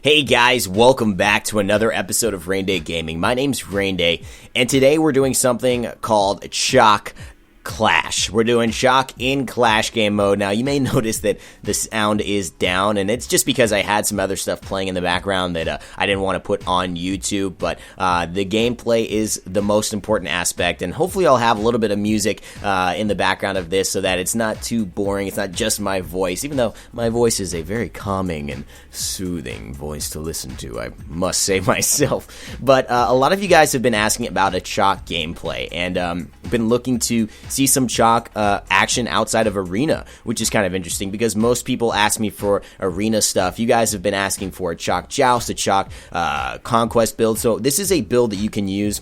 Hey guys, welcome back to another episode of Rain Day Gaming. My name's Rain Day, and today we're doing something called Chaac Clash. We're doing Chaac in Clash game mode. Now, you may notice that the sound is down, and it's just because I had some other stuff playing in the background that I didn't want to put on YouTube, but the gameplay is the most important aspect, and hopefully I'll have a little bit of music in the background of this so that it's not too boring. It's not just my voice, even though my voice is a very calming and soothing voice to listen to, I must say myself. But a lot of you guys have been asking about a Chaac gameplay, and been looking to see some Chaac action outside of Arena, which is kind of interesting because most people ask me for Arena stuff. You guys have been asking for a Chaac Joust, a Chaac Conquest build, so this is a build that you can use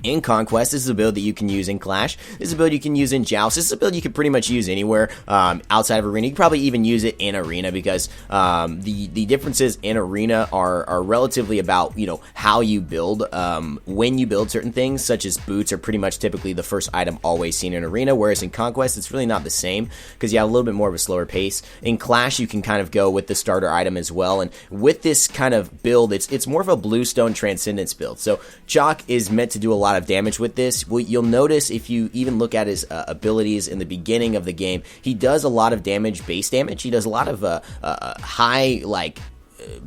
in Conquest. This is a build that you can use in Clash. This is a build you can use in Joust. This is a build you can pretty much use anywhere outside of Arena. You can probably even use it in Arena because the differences in Arena are relatively about, you know, how you build. When you build certain things, such as boots, are pretty much typically the first item always seen in Arena, whereas in Conquest, it's really not the same because you have a little bit more of a slower pace. In Clash, you can kind of go with the starter item as well, and with this kind of build, it's more of a Bluestone Transcendence build. So Chaac is meant to do a lot of damage with this. Well, you'll notice if you even look at his abilities in the beginning of the game, he does a lot of damage, base damage. He does a lot of high, like,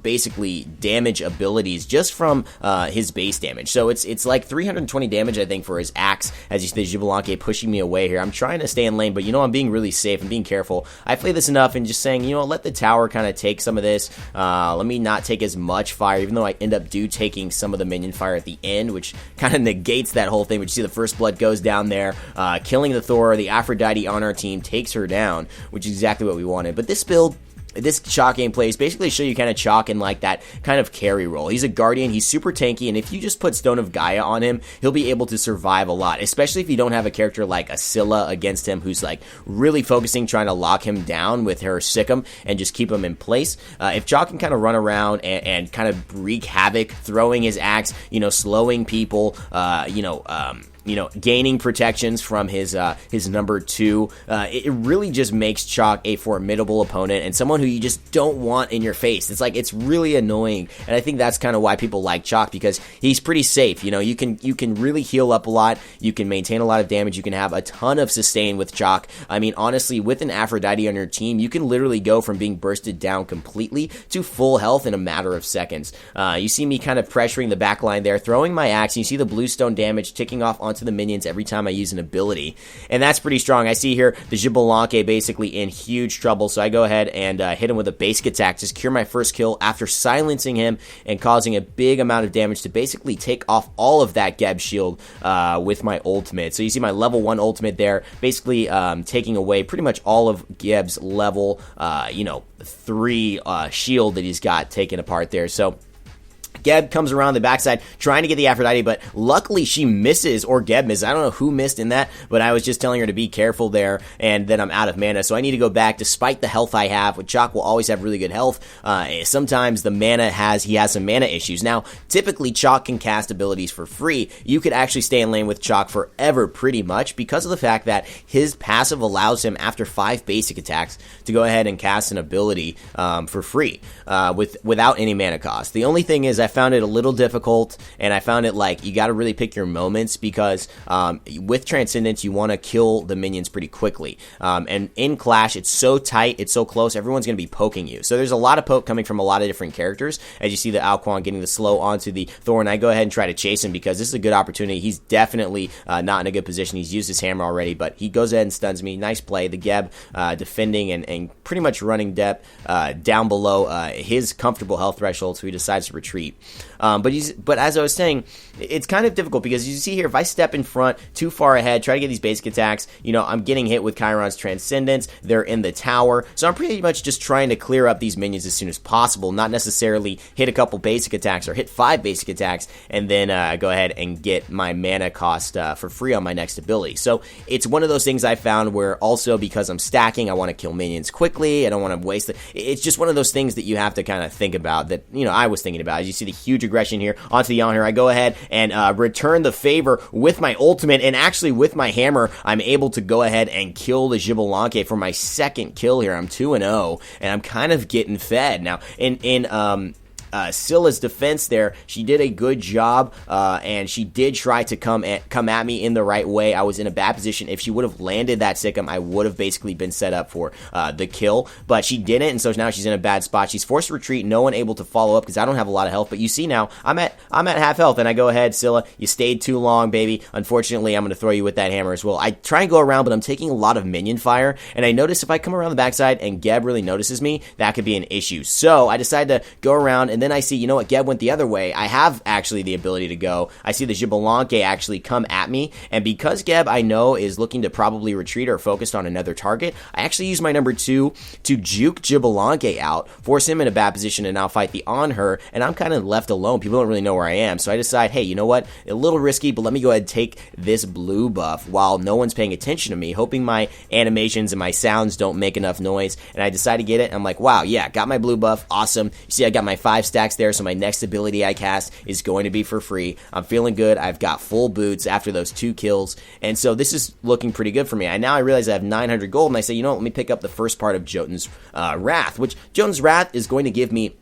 basically damage abilities just from his base damage. So it's like 320 damage, I think, for his axe. As you see the Xbalanque pushing me away here. I'm trying to stay in lane, but you know, I'm being really safe. I'm being careful. I play this enough and just saying, you know, let the tower kind of take some of this. Let me not take as much fire, even though I end up taking some of the minion fire at the end, which kind of negates that whole thing. But you see the first blood goes down there, killing the Thor. The Aphrodite on our team takes her down, which is exactly what we wanted. But this build, this Chaac gameplay is basically show you kind of Chaac in like that kind of carry role. He's a guardian, he's super tanky, and if you just put Stone of Gaia on him, he'll be able to survive a lot, especially if you don't have a character like a Scylla against him who's like really focusing, trying to lock him down with her Sikkim and just keep him in place. If Chaac can kind of run around and kind of wreak havoc, throwing his axe, you know, slowing people, gaining protections from his number 2. It really just makes Chaac a formidable opponent and someone who you just don't want in your face. It's like, it's really annoying, and I think that's kind of why people like Chaac, because he's pretty safe. You know, you can really heal up a lot, you can maintain a lot of damage, you can have a ton of sustain with Chaac. I mean, honestly, with an Aphrodite on your team, you can literally go from being bursted down completely to full health in a matter of seconds. You see me kind of pressuring the backline there, throwing my axe, and you see the Bluestone damage ticking off onto the minions every time I use an ability, and that's pretty strong. I see here the Xbalanque basically in huge trouble, so I go ahead and hit him with a basic attack to secure my first kill after silencing him and causing a big amount of damage to basically take off all of that Geb shield with my ultimate. So you see my level 1 ultimate there, basically taking away pretty much all of Geb's level 3 shield that he's got taken apart there. So Geb comes around the backside trying to get the Aphrodite, but luckily she misses, or Geb misses. I don't know who missed in that, but I was just telling her to be careful there, and then I'm out of mana, so I need to go back. Despite the health I have, with Chaac will always have really good health. Sometimes the mana he has some mana issues. Now, typically Chaac can cast abilities for free. You could actually stay in lane with Chaac forever pretty much because of the fact that his passive allows him, after 5 basic attacks, to go ahead and cast an ability for free without any mana cost. The only thing is I found it a little difficult, and I found it like you got to really pick your moments because with Transcendence you want to kill the minions pretty quickly, and in Clash it's so tight, it's so close, everyone's going to be poking you, so there's a lot of poke coming from a lot of different characters. As you see the Alquan getting the slow onto the Thor, and I go ahead and try to chase him because this is a good opportunity. He's definitely not in a good position. He's used his hammer already, but he goes ahead and stuns me. Nice play. The Geb defending and pretty much running depth down below his comfortable health threshold, so he decides to retreat. But as I was saying, it's kind of difficult because you see here, if I step in front too far ahead, try to get these basic attacks, you know, I'm getting hit with Chiron's Transcendence. They're in the tower, so I'm pretty much just trying to clear up these minions as soon as possible, not necessarily hit a couple basic attacks or hit 5 basic attacks and then go ahead and get my mana cost for free on my next ability. So it's one of those things I found where also because I'm stacking, I want to kill minions quickly. I don't want to waste it. It's just one of those things that you have to kind of think about that, you know, I was thinking about. As you see the huge aggression here onto the Yon here, I go ahead and return the favor with my ultimate, and actually with my hammer, I'm able to go ahead and kill the Xbalanque for my second kill here. I'm 2-0, and I'm kind of getting fed. Now, in Scylla's defense there, she did a good job, and she did try to come at me in the right way. I was in a bad position. If she would have landed that Sikkim, I would have basically been set up for the kill, but she didn't, and so now she's in a bad spot. She's forced to retreat, no one able to follow up because I don't have a lot of health, but you see now, I'm at half health, and I go ahead, Scylla, you stayed too long, baby. Unfortunately, I'm going to throw you with that hammer as well. I try and go around, but I'm taking a lot of minion fire, and I notice if I come around the backside and Geb really notices me, that could be an issue. So I decide to go around, and then I see, you know what, Geb went the other way. I have actually the ability to go. I see the Xbalanque actually come at me, and because Geb, I know, is looking to probably retreat or focused on another target, I actually use my number 2 to juke Xbalanque out, force him in a bad position, and now fight the on her, and I'm kind of left alone. People don't really know where I am, so I decide, hey, you know what, a little risky, but let me go ahead and take this blue buff while no one's paying attention to me, hoping my animations and my sounds don't make enough noise, and I decide to get it. I'm like, wow, yeah, got my blue buff, awesome. You see, I got my 5 stacks there, so my next ability I cast is going to be for free. I'm feeling good. I've got full boots after those 2 kills, and so this is looking pretty good for me. I realize I have 900 gold, and I say, you know what, let me pick up the first part of Jotunn's Wrath, which Jotunn's Wrath is going to give me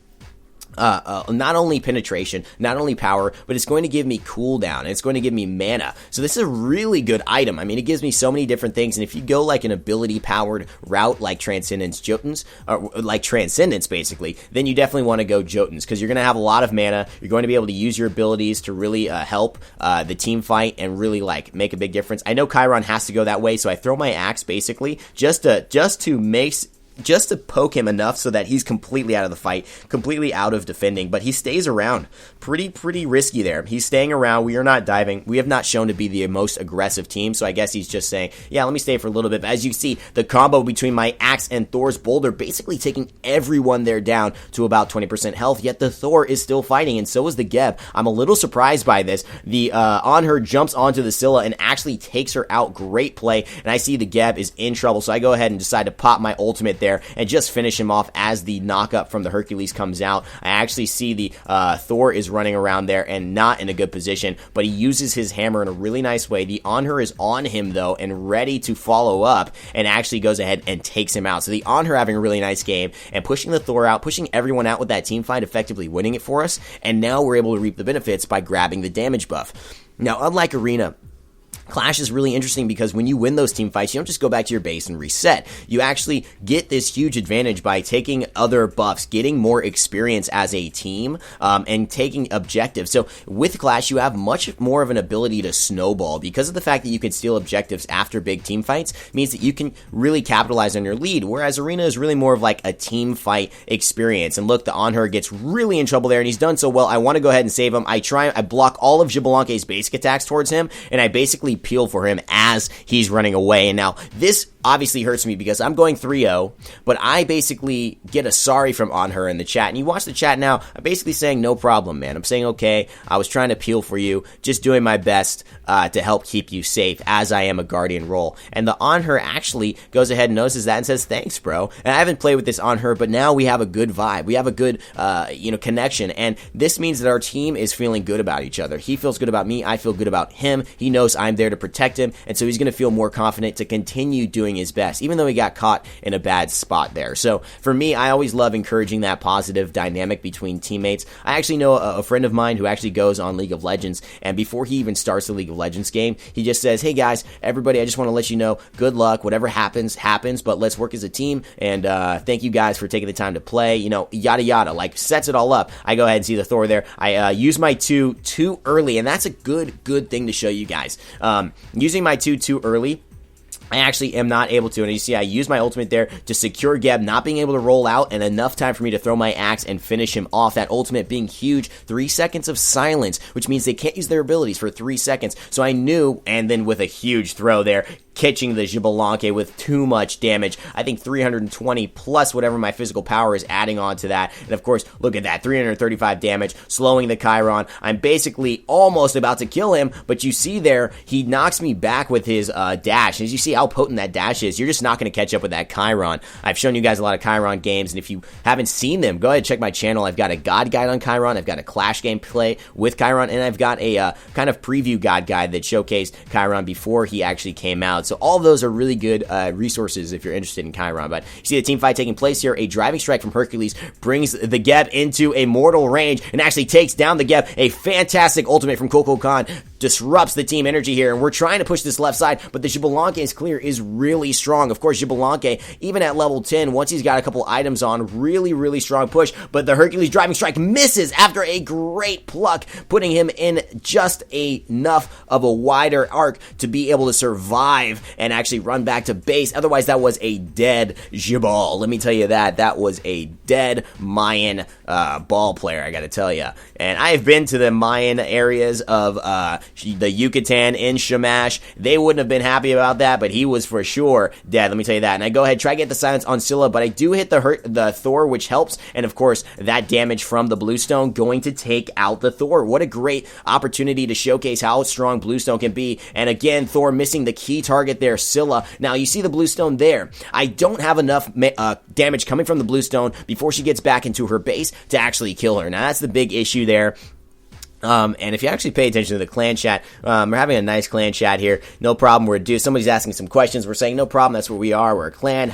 not only penetration, not only power, but it's going to give me cooldown, and it's going to give me mana. So this is a really good item. I mean, it gives me so many different things, and if you go like an ability-powered route like Transcendence Jotunn's, or like Transcendence basically, then you definitely want to go Jotunn's, because you're going to have a lot of mana, you're going to be able to use your abilities to really help the team fight and really like make a big difference. I know Chiron has to go that way, so I throw my axe basically just to poke him enough so that he's completely out of the fight, completely out of defending, but he stays around. Pretty risky there. He's staying around. We are not diving. We have not shown to be the most aggressive team, so I guess he's just saying, yeah, let me stay for a little bit. But as you see, the combo between my axe and Thor's boulder basically taking everyone there down to about 20% health, yet the Thor is still fighting, and so is the Geb. I'm a little surprised by this. The on her jumps onto the Scylla and actually takes her out. Great play, and I see the Geb is in trouble, so I go ahead and decide to pop my ultimate there and just finish him off as the knockup from the Hercules comes out. I actually see the Thor is running around there and not in a good position, but he uses his hammer in a really nice way. The on her is on him though and ready to follow up, and actually goes ahead and takes him out. So the on her having a really nice game and pushing the Thor out, pushing everyone out with that team fight, effectively winning it for us, and now we're able to reap the benefits by grabbing the damage buff. Now, unlike Arena, Clash is really interesting because when you win those team fights, you don't just go back to your base and reset. You actually get this huge advantage by taking other buffs, getting more experience as a team, and taking objectives. So with Clash, you have much more of an ability to snowball because of the fact that you can steal objectives after big team fights means that you can really capitalize on your lead, whereas Arena is really more of like a team fight experience. And look, the On Her gets really in trouble there, and he's done so well. I want to go ahead and save him. I block all of Xbalanque's basic attacks towards him, and I basically peel for him as he's running away. And now this obviously hurts me because I'm going 3-0, but I basically get a sorry from On Her in the chat. And you watch the chat now, I'm basically saying, no problem, man. I'm saying, okay, I was trying to peel for you, just doing my best to help keep you safe as I am a Guardian role. And the On Her actually goes ahead and notices that and says, thanks, bro. And I haven't played with this On Her, but now we have a good vibe. We have a good, connection. And this means that our team is feeling good about each other. He feels good about me. I feel good about him. He knows I'm there to protect him. And so he's going to feel more confident to continue doing his best, even though he got caught in a bad spot there. So for me, I always love encouraging that positive dynamic between teammates. I actually know a friend of mine who actually goes on League of Legends, and before he even starts the League of Legends game, he just says, hey guys, everybody, I just want to let you know, good luck, whatever happens, but let's work as a team, and thank you guys for taking the time to play, yada yada, like sets it all up. I go ahead and see the Thor there. I use my 2 too early, and that's a good thing to show you guys. Using my 2 too early, I actually am not able to, and you see I use my ultimate there to secure Geb not being able to roll out, and enough time for me to throw my axe and finish him off. That ultimate being huge, 3 seconds of silence, which means they can't use their abilities for 3 seconds. So I knew, and then with a huge throw there, catching the Xbalanque with too much damage. I think 320 plus whatever my physical power is adding on to that. And of course, look at that, 335 damage, slowing the Chiron. I'm basically almost about to kill him, but you see there, he knocks me back with his dash. As you see how potent that dash is, you're just not going to catch up with that Chiron. I've shown you guys a lot of Chiron games, and if you haven't seen them, go ahead and check my channel. I've got a God Guide on Chiron, I've got a Clash gameplay with Chiron, and I've got a kind of preview God Guide that showcased Chiron before he actually came out. Frostbound. So all of those are really good resources if you're interested in Chiron. But you see the team fight taking place here. A driving strike from Hercules brings the Geb into a mortal range and actually takes down the Geb. A fantastic ultimate from Coco Khan disrupts the team energy here, and we're trying to push this left side, but the Xbalanque's clear is really strong. Of course, Xbalanque, even at level 10, once he's got a couple items on, really strong push, but the Hercules driving strike misses after a great pluck, putting him in just enough of a wider arc to be able to survive and actually run back to base. Otherwise, that was a dead Xbal. Let me tell you that. That was a dead Mayan ball player, I gotta tell you. And I have been to the Mayan areas of the Yucatan in Shamash. They wouldn't have been happy about that, but he was for sure dead. Let me tell you that. And I go ahead, try to get the silence on Scylla, but I do hit the Thor, which helps. And of course, that damage from the Bluestone going to take out the Thor. What a great opportunity to showcase how strong Bluestone can be. And again, Thor missing the key target there, Scylla. Now, you see the Bluestone there. I don't have enough damage coming from the Bluestone before she gets back into her base to actually kill her. Now, that's the big issue there. And if you actually pay attention to the clan chat, we're having a nice clan chat here. No problem. Somebody's asking some questions. We're saying no problem. That's where we are. We're a clan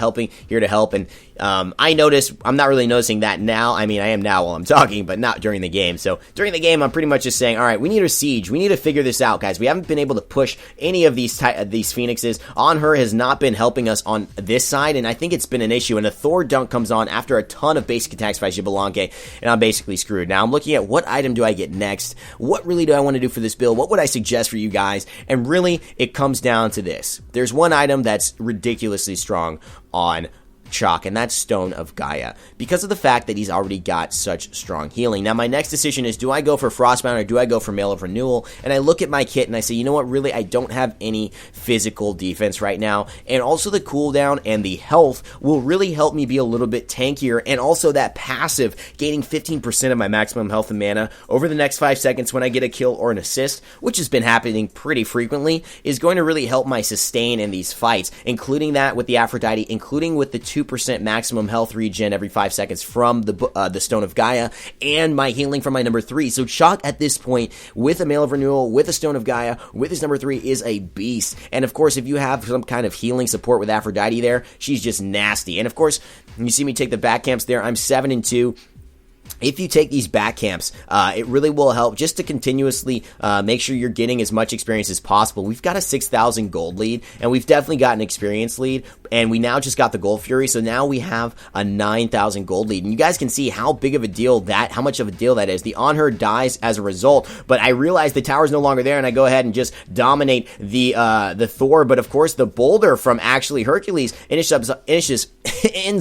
here to help. And I notice, I'm not really noticing that now. I mean, I am now while I'm talking, but not during the game. So during the game, I'm pretty much just saying, all right, we need a siege. We need to figure this out, guys. We haven't been able to push any of these Phoenixes. On her has not been helping us on this side, and I think it's been an issue. And a Thor dunk comes on after a ton of basic attacks by Xbalanque, and I'm basically screwed. Now I'm looking at what item do I get next? What really do I want to do for this build? What would I suggest for you guys? And really, it comes down to this. There's one item that's ridiculously strong on Chaac, and that's Stone of Gaia, because of the fact that he's already got such strong healing. Now, my next decision is, do I go for Frostbound or do I go for Mail of Renewal? And I look at my kit and I say, you know what, really, I don't have any physical defense right now, and also the cooldown and the health will really help me be a little bit tankier, and also that passive, gaining 15% of my maximum health and mana over the next 5 seconds when I get a kill or an assist, which has been happening pretty frequently, is going to really help my sustain in these fights, including that with the Aphrodite, including with the 2% maximum health regen every 5 seconds from the Stone of Gaia, and my healing from my number 3. So Chaac at this point, with a Mail of Renewal, with a Stone of Gaia, with his number 3, is a beast. And of course, if you have some kind of healing support with Aphrodite there, she's just nasty. And of course, you see me take the back camps there. I'm 7-2. If you take these back camps, it really will help just to continuously make sure you're getting as much experience as possible. We've got a 6,000 gold lead, and we've definitely got an experience lead, and we now just got the Gold Fury, so now we have a 9,000 gold lead. And you guys can see how much of a deal that is. The On Her dies as a result, but I realize the tower's no longer there, and I go ahead and just dominate the Thor. But of course, the boulder from actually Hercules ends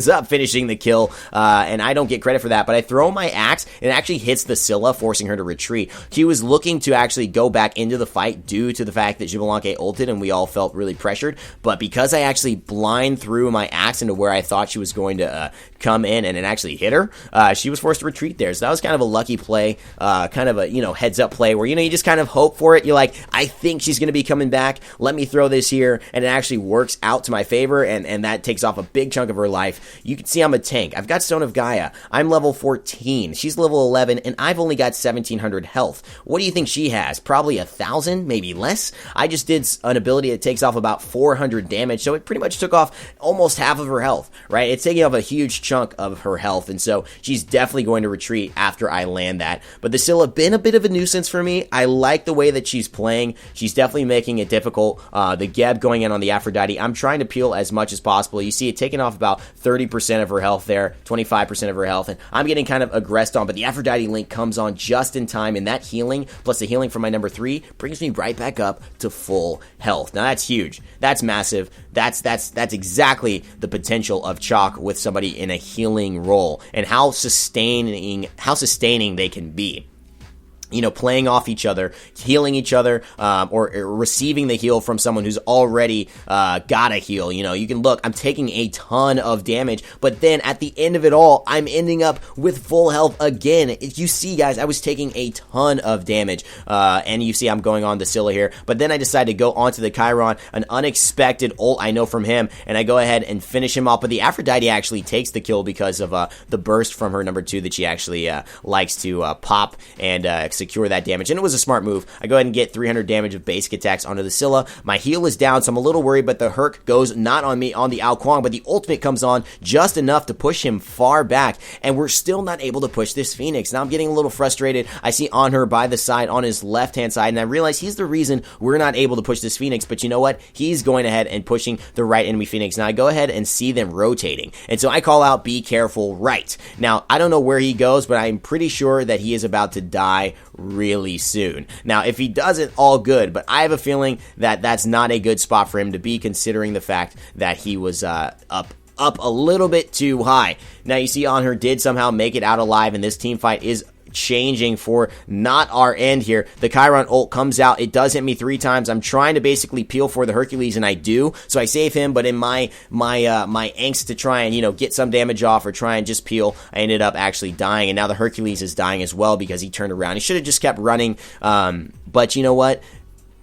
up finishing the kill, and I don't get credit for that, but I throw my axe, and it actually hits the Scylla, forcing her to retreat. She was looking to actually go back into the fight due to the fact that Xbalanque ulted, and we all felt really pressured, but because I actually blind threw my axe into where I thought she was going to come in, and it actually hit her, she was forced to retreat there. So that was kind of a lucky play, kind of a, heads up play where, you just kind of hope for it. You're like, I think she's going to be coming back. Let me throw this here, and it actually works out to my favor, and that takes off a big chunk of her life. You can see I'm a tank. I've got Stone of Gaia. I'm level 14. She's level 11, and I've only got 1,700 health. What do you think she has? Probably 1,000, maybe less. I just did an ability that takes off about 400 damage, so it pretty much took off almost half of her health, right? It's taking off a huge chunk of her health, and so she's definitely going to retreat after I land that. But the Scylla been a bit of a nuisance for me. I like the way that she's playing. She's definitely making it difficult. The Geb going in on the Aphrodite, I'm trying to peel as much as possible. You see it taking off about 30% of her health there, 25% of her health, and I'm getting kind of aggressed on, but the Aphrodite link comes on just in time, and that healing, plus the healing from my number 3, brings me right back up to full health. Now that's huge. That's massive. That's exactly the potential of Chaac with somebody in a healing role, and how sustaining they can be. Playing off each other, healing each other, or receiving the heal from someone who's already got a heal. You can look, I'm taking a ton of damage, but then at the end of it all, I'm ending up with full health again. You see, guys, I was taking a ton of damage, and you see I'm going on the Scylla here, but then I decided to go onto the Chiron, an unexpected ult I know from him, and I go ahead and finish him off, but the Aphrodite actually takes the kill because of the burst from her number 2 that she actually likes to pop and secure that damage, and it was a smart move. I go ahead and get 300 damage of basic attacks onto the Scylla. My heal is down, so I'm a little worried, but the Herc goes not on me, on the Ao Kuang, but the ultimate comes on just enough to push him far back, and we're still not able to push this Phoenix. Now I'm getting a little frustrated. I see Anhur by the side on his left-hand side, and I realize he's the reason we're not able to push this Phoenix, but you know what? He's going ahead and pushing the right enemy Phoenix. Now I go ahead and see them rotating, and so I call out, be careful right. Now, I don't know where he goes, but I'm pretty sure that he is about to die really soon. Now, if he doesn't, all good, but I have a feeling that that's not a good spot for him to be, considering the fact that he was up a little bit too high. Now, you see Anhur did somehow make it out alive, and this team fight is changing for not our end here. The Chiron ult comes out. It does hit me 3 times. I'm trying to basically peel for the Hercules, and I do. So I save him, but in my angst to try and, you know, get some damage off or try and just peel, I ended up actually dying. And now the Hercules is dying as well because he turned around. He should have just kept running. But you know what?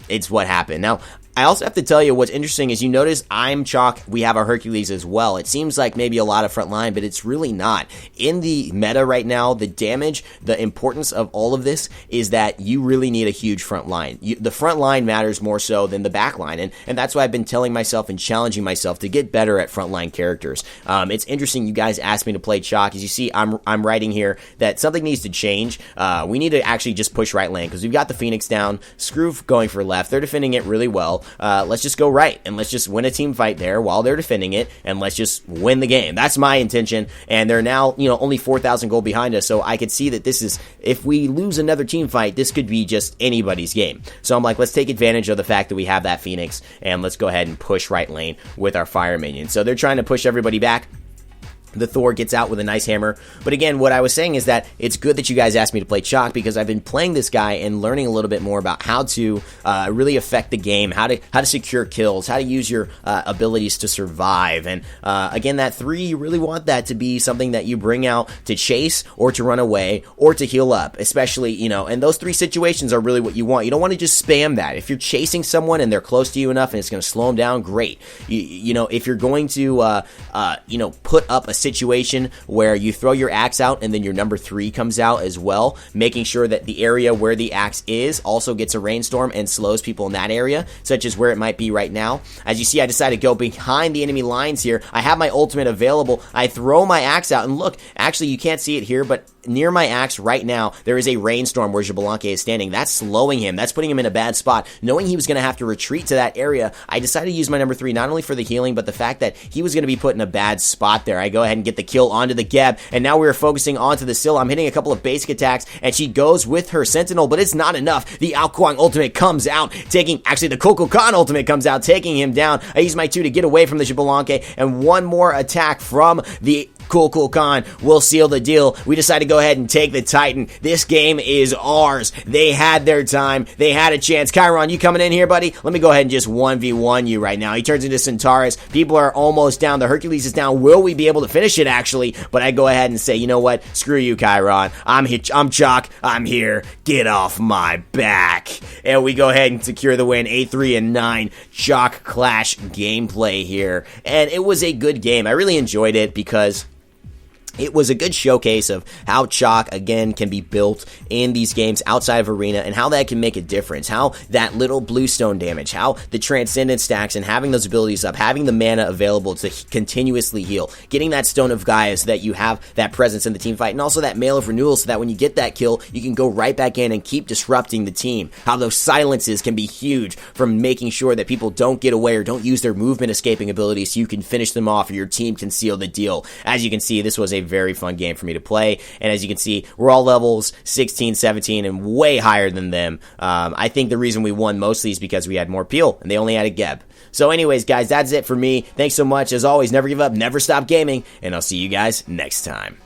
It's what happened. Now, I also have to tell you what's interesting is you notice I'm Chaac, we have our Hercules as well. It seems like maybe a lot of front line, but it's really not. In the meta right now, the damage, the importance of all of this is that you really need a huge front line. The front line matters more so than the back line, and that's why I've been telling myself and challenging myself to get better at front line characters. It's interesting you guys asked me to play Chaac. As you see, I'm writing here that something needs to change. We need to actually just push right lane because we've got the Phoenix down, Scroof going for left. They're defending it really well. Let's just go right, and let's just win a team fight there while they're defending it, and let's just win the game. That's my intention, and they're now, you know, only 4,000 gold behind us, so I could see that this is, if we lose another team fight, this could be just anybody's game. So I'm like, let's take advantage of the fact that we have that Phoenix, and let's go ahead and push right lane with our fire minion. So they're trying to push everybody back. The Thor gets out with a nice hammer. But again, what I was saying is that it's good that you guys asked me to play Chaac because I've been playing this guy and learning a little bit more about how to really affect the game, how to secure kills, how to use your abilities to survive. And again, that 3, you really want that to be something that you bring out to chase or to run away or to heal up, especially, you know, and those 3 situations are really what you want. You don't want to just spam that. If you're chasing someone and they're close to you enough and it's going to slow them down, great. You know, if you're going to, you know, put up a situation where you throw your axe out and then your number 3 comes out as well, making sure that the area where the axe is also gets a rainstorm and slows people in that area, such as where it might be right now. As you see, I decided to go behind the enemy lines here. I have my ultimate available. I throw my axe out, and look, actually you can't see it here, but near my axe right now, there is a rainstorm where Xbalanque is standing. That's slowing him. That's putting him in a bad spot. Knowing he was going to have to retreat to that area, I decided to use my number 3, not only for the healing, but the fact that he was going to be put in a bad spot there. I go ahead and get the kill onto the Geb, and now we're focusing onto the Scylla. I'm hitting a couple of basic attacks, and she goes with her Sentinel, but it's not enough. The Ao Kuang ultimate comes out, actually the Coco Khan ultimate comes out, taking him down. I use my 2 to get away from the Xbalanque, and one more attack from the Cool Khan will seal the deal. We decide to go ahead and take the Titan. This game is ours. They had their time. They had a chance. Chiron, you coming in here, buddy? Let me go ahead and just 1v1 you right now. He turns into Centaurus. People are almost down. The Hercules is down. Will we be able to finish it, actually? But I go ahead and say, you know what? Screw you, Chiron. I'm Chaac. I'm here. Get off my back. And we go ahead and secure the win. 8-3 and 9. Chaac Clash gameplay here. And it was a good game. I really enjoyed it because it was a good showcase of how Chaac, again, can be built in these games outside of Arena and how that can make a difference. How that little Bluestone damage, how the Transcendence stacks and having those abilities up, having the mana available to continuously heal, getting that Stone of Gaia so that you have that presence in the team fight, and also that Mail of Renewal so that when you get that kill, you can go right back in and keep disrupting the team. How those silences can be huge from making sure that people don't get away or don't use their movement escaping abilities so you can finish them off or your team can seal the deal. As you can see, this was a very fun game for me to play, and as you can see, we're all levels 16, 17, and way higher than them. I think the reason we won mostly is because we had more peel, and they only had a Geb. So anyways, guys, that's it for me. Thanks so much. As always, never give up, never stop gaming, and I'll see you guys next time.